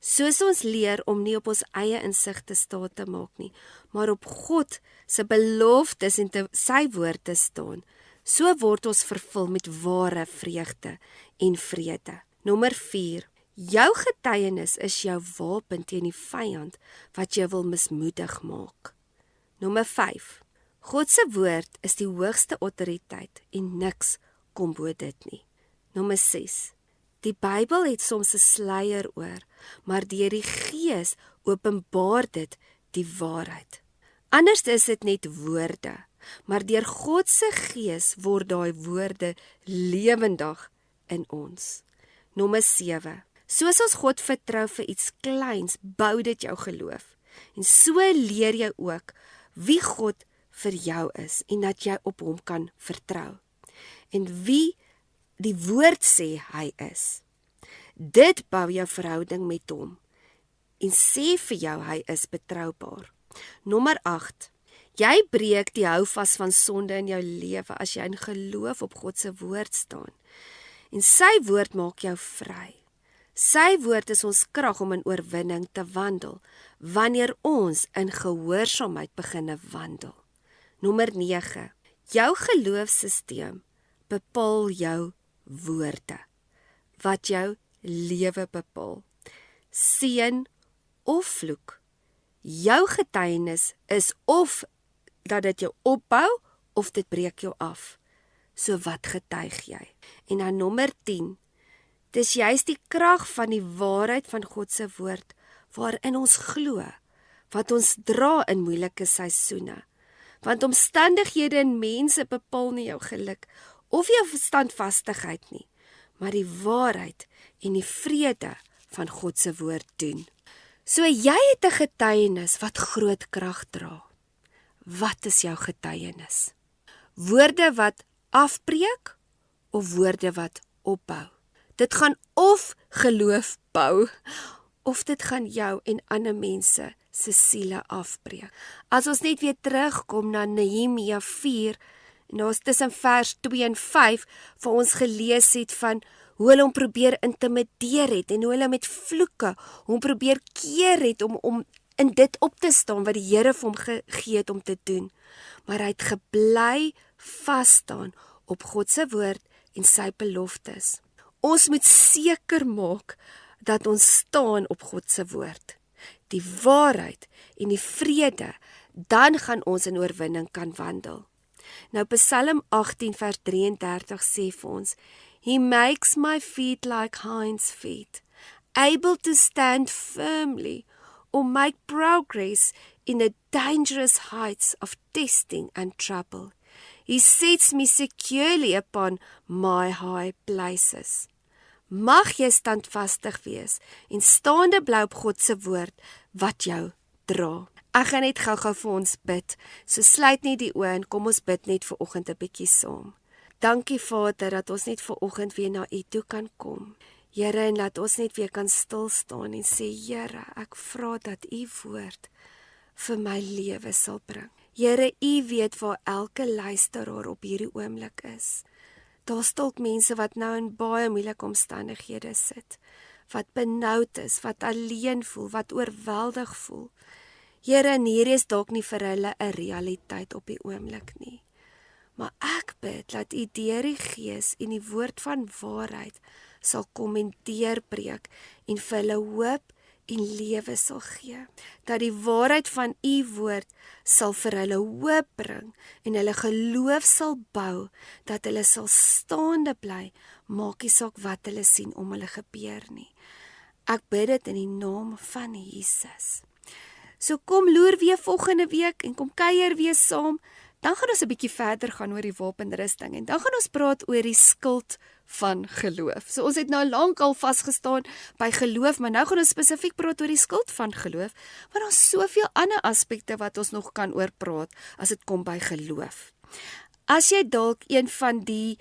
soos ons leer om nie op ons eie insig te staan te maak nie, maar op God se beloftes en sy woord te staan, so word ons vervul met ware vreugde en vrede. Nommer 4, jou getuienis is jou wapen teen die vyand wat jou wil mismoedig maak. Nommer 5, God se woord is die hoogste autoriteit en niks kom bo dit nie. Nommer 6, die Bybel het soms 'n sluier oor, maar deur die Gees openbaar dit die waarheid. Anders is dit net woorde, maar deur God se Gees word daai woorde lewendig in ons. Nommer 7, soos ons God vertrou vir iets kleins, bou dit jou geloof. En so leer jy ook wie God vir jou is en dat jy op hom kan vertrou. En wie die woord sê hy is. Dit bou jou verhouding met hom en sê vir jou hy is betroubaar. Nommer 8, jy breek die houvas van sonde in jou lewe as jy in geloof op God se woord staan. En sy woord maak jou vry. Sy woord is ons krag om in oorwinning te wandel, wanneer ons in gehoorsaamheid beginne wandel. Nommer 9, jou geloofsisteem bepaal jou woorde, wat jou lewe bepaal. Seën of vloek. Jou getuienis is of dat dit jou opbou, of dit breek jou af. So wat getuig jy? En dan nommer 10, dis juist die krag van die waarheid van God se woord, waarin ons glo, wat ons dra in moeilike seisoene. Want omstandighede en mense bepaal nie jou geluk, of jou standvastigheid nie, maar die waarheid en die vrede van God se woord doen. So jy het 'n getuienis wat groot krag dra. Wat is jou getuienis? Woorde wat afbreek of woorde wat opbou? Dit gaan of geloof bou, of dit gaan jou en ander mense se siele afbreek. As ons net weer terugkom na Nehemia 4 En ons tussen vers 2 en 5 vir ons gelees het van hoe hulle hom probeer intimideer het en hoe hulle met vloeke hom probeer keer het om in dit op te staan wat die Here vir hom gegee het om te doen. Maar hy het gebly vas staan op God se woord en sy beloftes. Ons moet seker maak dat ons staan op God se woord, die waarheid en die vrede, dan gaan ons in oorwinning kan wandel. Nou Psalm 18 vers 33 sê vir ons, He makes my feet like hinds feet, able to stand firmly or make progress in the dangerous heights of testing and trouble. He sets me securely upon my high places. Mag jy standvastig wees en staande bly op God se woord wat jou dra. Ek gaan net gou-gou vir ons bid. So sluit net die oë en kom ons bid net vir oggend 'n bietjie saam. Dankie Vader dat ons net vir oggend weer na U toe kan kom. Here, en laat ons net weer kan stil staan en sê, Here, ek vra dat U woord vir my lewe sal bring. Here, U weet waar elke luisteraar op hierdie oomblik is. Daar's dalk mense wat nou in baie moeilike omstandighede sit, wat benoud is, wat alleen voel, wat oorweldig voel. Here, en hier is dalk nie vir hulle 'n realiteit op die oomblik nie. Maar ek bid dat U deur die Gees en die woord van waarheid sal kom en deurbreek en vir hulle hoop en lewe sal gee. Dat die waarheid van U woord sal vir hulle hoop bring en hulle geloof sal bou, dat hulle sal staande bly, maak nie saak wat hulle sien om hulle gebeur nie. Ek bid dit in die naam van Jesus. So kom loer weer volgende week en kom kuier weer saam. Dan gaan ons 'n bietjie verder gaan oor die wapenrusting en dan gaan ons praat oor die skild van geloof. So ons het nou lankal vasgestaan by geloof, maar nou gaan ons spesifiek praat oor die skild van geloof, want daar's soveel ander aspekte wat ons nog kan oor praat as dit kom by geloof. As jy dalk een van die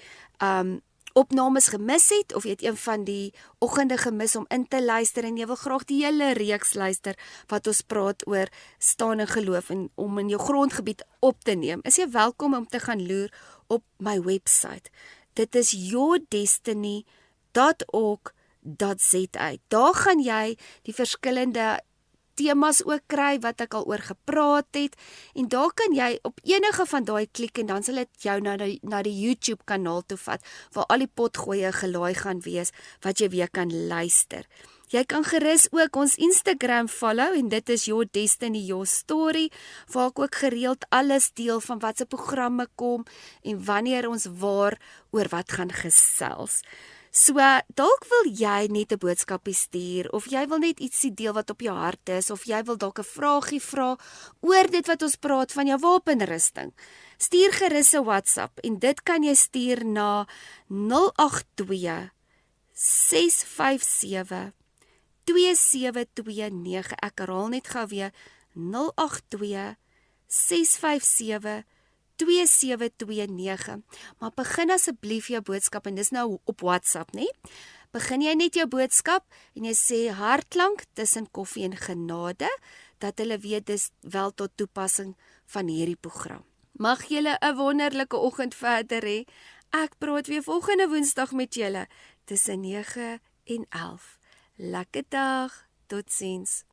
opnames gemis het, of jy het een van die oggende gemis om in te luister en jy wil graag die hele reeks luister wat ons praat oor staan in geloof en om in jou grondgebied op te neem, is jy welkom om te gaan loer op my website. Dit is yourdestiny.org.za. Daar gaan jy die verskillende temas ook kry wat ek al oor gepraat het, en daar kan jy op enige van daai klik en dan sal dit jou na die YouTube kanaal toe vat, waar al die potgoeie gelaai gaan wees, wat jy weer kan luister. Jy kan gerus ook ons Instagram follow, en dit is Your Destiny, Your Story, waar ek ook gereeld alles deel van wat se programme kom, en wanneer ons waar oor wat gaan gesels. So, dalk wil jy net 'n boodskapie stuur, of jy wil net ietsie deel wat op jou hart is, of jy wil dalk 'n vraagie vra oor dit wat ons praat van jou wapenrusting. Stuur gerus 'n WhatsApp, en dit kan jy stuur na 082 657 2729. Ek herhaal net gou weer 082 657 2729, maar begin asseblief jou boodskap, en dis nou op WhatsApp, né? Begin jy net jou boodskap, en jy sê hartklank tussen koffie en genade, dat hulle weet dis wel tot toepassing van hierdie program. Mag julle 'n wonderlike oggend verder hê. Ek praat weer volgende Woensdag met julle, tussen 9 en 11. Lekker dag, totsiens.